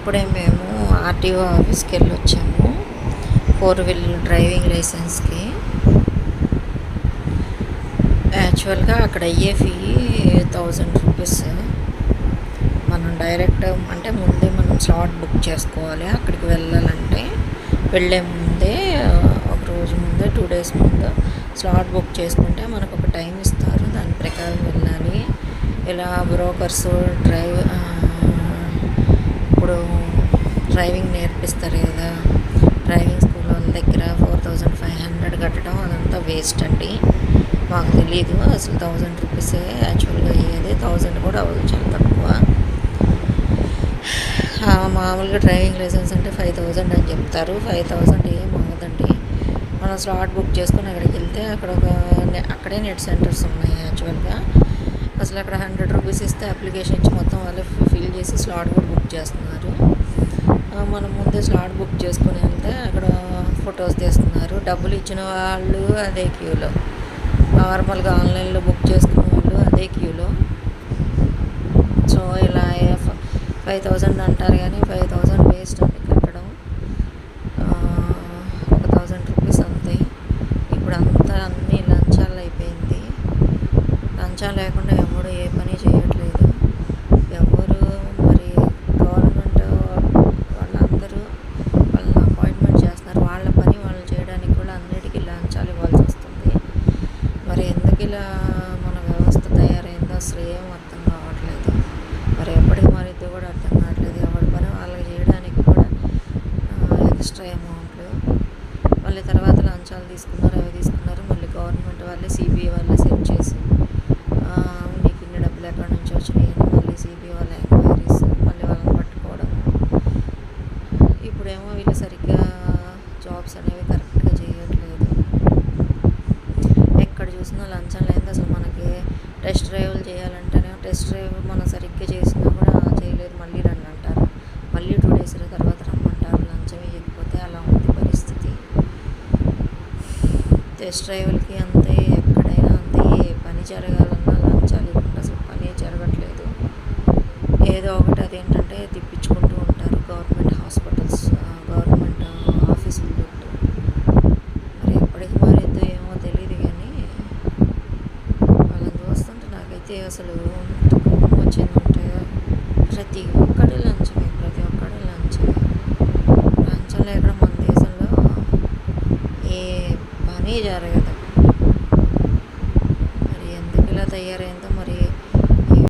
ఇప్పుడే మేము ఆర్టీఓ ఆఫీస్కి వెళ్ళి వచ్చాము 4-వీలర్ డ్రైవింగ్ లైసెన్స్కి. యాక్చువల్గా అక్కడ అయ్యే ఫీ 1000 రూపీస్. మనం డైరెక్ట్ అంటే ముందే మనం స్లాట్ బుక్ చేసుకోవాలి. అక్కడికి వెళ్ళాలంటే వెళ్ళే ముందే ఒక రోజు ముందే 2 డేస్ ముందు స్లాట్ బుక్ చేసుకుంటే మనకు ఒక టైం ఇస్తారు. దాని ప్రకారం వెళ్ళాలి. ఇలా బ్రోకర్స్ ఇప్పుడు డ్రైవింగ్ నేర్పిస్తారు కదా, డ్రైవింగ్ స్కూల్ వాళ్ళ దగ్గర 4500 కట్టడం అదంతా వేస్ట్ అండి. మాకు తెలీదు అసలు 1000 రూపీసే యాక్చువల్గా అయ్యేది. 1000 కూడా అవ్వదు, చాలా తక్కువ. మామూలుగా డ్రైవింగ్ లైసెన్స్ అంటే 5000 అని చెప్తారు. 5000 ఏం అవ్వదండి. మనం స్లాట్ బుక్ చేసుకొని అక్కడికి వెళ్తే అక్కడే నెట్ సెంటర్స్ ఉన్నాయి. యాక్చువల్గా అసలు అక్కడ 100 రూపీస్ ఇస్తే అప్లికేషన్ ఇచ్చి మొత్తం వాళ్ళే ఫిల్ చేసి స్లాట్ కూడా బుక్ చేస్తున్నారు. మనం ముందే స్లాట్ బుక్ చేసుకుని వెళ్తే అక్కడ ఫొటోస్ తీస్తున్నారు. డబ్బులు ఇచ్చిన వాళ్ళు అదే క్యూలో, నార్మల్గా ఆన్లైన్లో బుక్ చేసుకున్న వాళ్ళు అదే క్యూలో. సో ఇలా 5000 అంటారు కానీ 5000 వేస్ట్ అండి కట్టడం. ఒక 1000 రూపీస్ అంతే. ఇప్పుడు అంతా అన్నీ లంచాలు అయిపోయింది. లంచాలు లేకుండా ఎవరు ఏ పని చేయట్లేదు. ఎవరు మరి గవర్నమెంట్ వాళ్ళందరూ వాళ్ళని అపాయింట్మెంట్ చేస్తున్నారు. వాళ్ళ పని వాళ్ళు చేయడానికి కూడా అన్నిటికీ లంచాలు ఇవ్వాల్సి వస్తుంది. మరి ఎందుకు ఇలా మన వ్యవస్థ తయారైందో అసలు ఏం అర్థం కావట్లేదు. మరి ఎప్పటికి మారిద్దో కూడా అర్థం కావట్లేదు. ఎవరి పని వాళ్ళకి చేయడానికి కూడా ఎక్స్ట్రా అమౌంట్లు, మళ్ళీ తర్వాత లంచాలు తీసుకున్నారు, అవి తీసుకున్నారు. మళ్ళీ గవర్నమెంట్ వాళ్ళే సిబిఐ వాళ్ళే సెట్ చేసి నీకు ఇన్ని డబ్బులు ఎక్కడి నుంచి వచ్చినాయి అని మళ్ళీ సిబిఐ వాళ్ళ ఎంక్వైరీస్, మళ్ళీ వాళ్ళని పట్టుకోవడం. ఇప్పుడేమో వీళ్ళు సరిగ్గా జాబ్స్ అనేవి కరెక్ట్గా చేయట్లేదు. ఎక్కడ చూసినా లంచం లేనిది. అసలు మనకి టెస్ట్ డ్రైవ్లు చేయాలంటేనే టెస్ట్ డ్రైవ్ మనం సరిగ్గా చేసినా కూడా చేయలేదు, మళ్ళీ రండి అంటారు. మళ్ళీ 2 డేస్ తర్వాత రమ్మంటారు. లంచం ఇవ్వకపోతే అలా ఉంది పరిస్థితి. టెస్ట్ డ్రైవ్లకి అంతే, ఎక్కడైనా అంతే. ఏ పని జరగాలన్నా లంచాలు ఇవ్వకుండా అసలు పని జరగట్లేదు. ఏదో ఒకటి అదేంటంటే తిప్పించుకుంటూ ఉంటారు గవర్నమెంట్ హాస్పిటల్స్, గవర్నమెంట్ ఆఫీసులు చుట్టూ. మరి ఎప్పటికి మారిద్దో ఏమో తెలియదు కానీ వాళ్ళని చూస్తుంటే నాకైతే అసలు కోపం వచ్చిందంటే ప్రతి ఒక్కటి లంచమే. లంచం లేకుండా మన దేశంలో ఏ పని జరగదు.